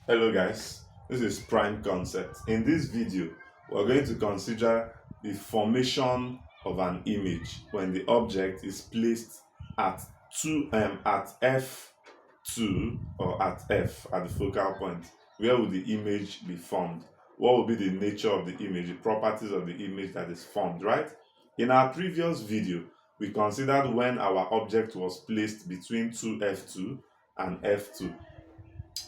Hello guys, this is Prime Concept. In this video, we're going to consider the formation of an image when the object is placed at f2 or at f at the focal point. Where will the image be formed? What will be the nature of the image, the properties of the image that is formed, right? In our previous video, we considered when our object was placed between 2f2 and f2,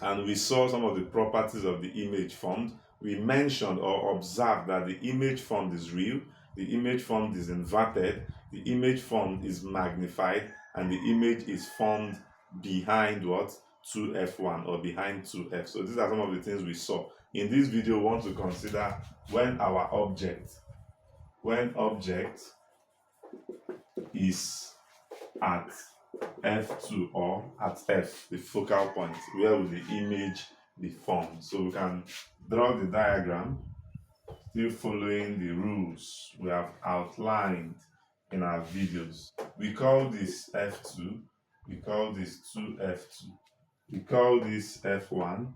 and we saw some of the properties of the image formed. We mentioned or observed that the image formed is real, the image formed is inverted, the image formed is magnified, and the image is formed behind what? 2f1 or behind 2f. So these are some of the things we saw. In this video, we want to consider when our object is at f2 or at f, the focal point, where will the image be formed. So we can draw the diagram, still following the rules we have outlined in our videos. We call this f2, we call this 2f2, we call this f1,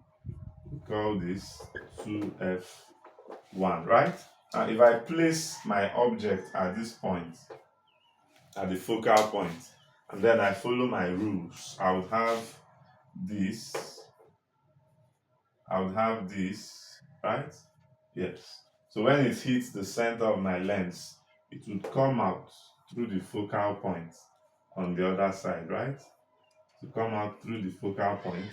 we call this 2f1, right? And if I place my object at this point, at the focal point, and then I follow my rules, I would have this, right? Yes. So when it hits the center of my lens, it would come out through the focal point on the other side, right? To come out through the focal point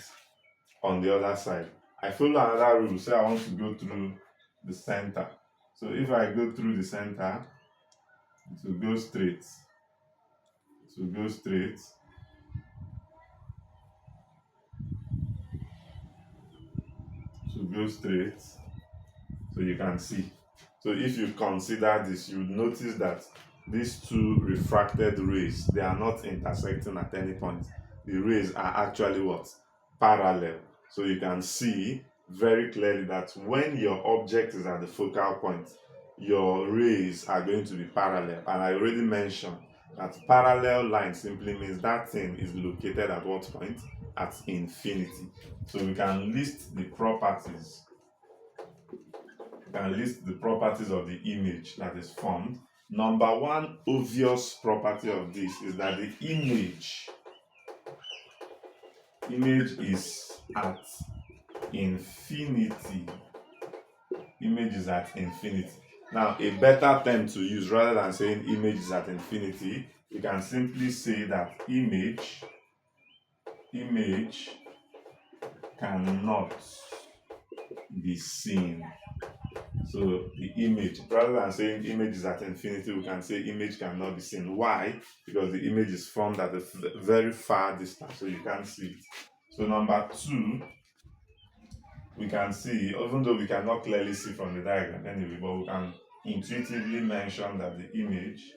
on the other side. I follow another rule, say I want to go through the center. So if I go through the center, it will go straight. It will go straight. To go straight, so you can see. So if you consider this, you would notice that these two refracted rays, they are not intersecting at any point. The rays are actually what? Parallel. So you can see very clearly that when your object is at the focal point, your rays are going to be parallel. And I already mentioned that parallel line simply means that thing is located at what point? At infinity. So we can list the properties. We can list the properties of the image that is formed. Number one obvious property of this is that the image is at infinity. Image is at infinity. Now, a better term to use rather than saying image is at infinity, we can simply say that image cannot be seen. So the image, rather than saying image is at infinity, we can say image cannot be seen. Why? Because the image is formed at a very far distance, so you can't see it. So number two, we can see, even though we cannot clearly see from the diagram anyway, but we can intuitively mention that the image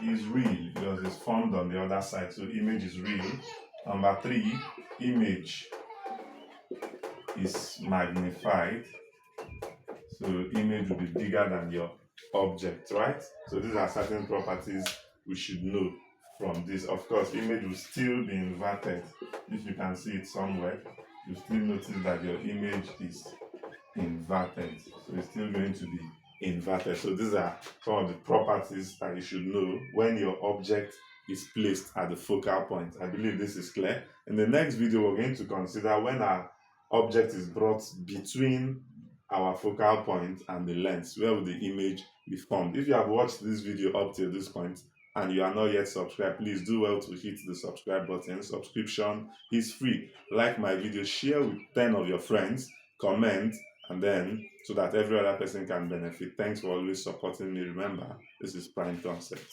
is real because it's formed on the other side. So image is real. Number three, image is magnified. So image will be bigger than your object, right? So these are certain properties we should know from this. Of course, image will still be inverted. If you can see it somewhere, you still notice that your image is inverted. So it's still going to be inverted. So these are some of the properties that you should know when your object is placed at the focal point. I believe this is clear. In the next video, we're going to consider when our object is brought between our focal point and the lens. Where will the image be formed? If you have watched this video up till this point and you are not yet subscribed, please do well to hit the subscribe button. Subscription is free. Like my video, share with 10 of your friends, comment, and then so that every other person can benefit. Thanks for always supporting me. Remember, this is Prime Concept.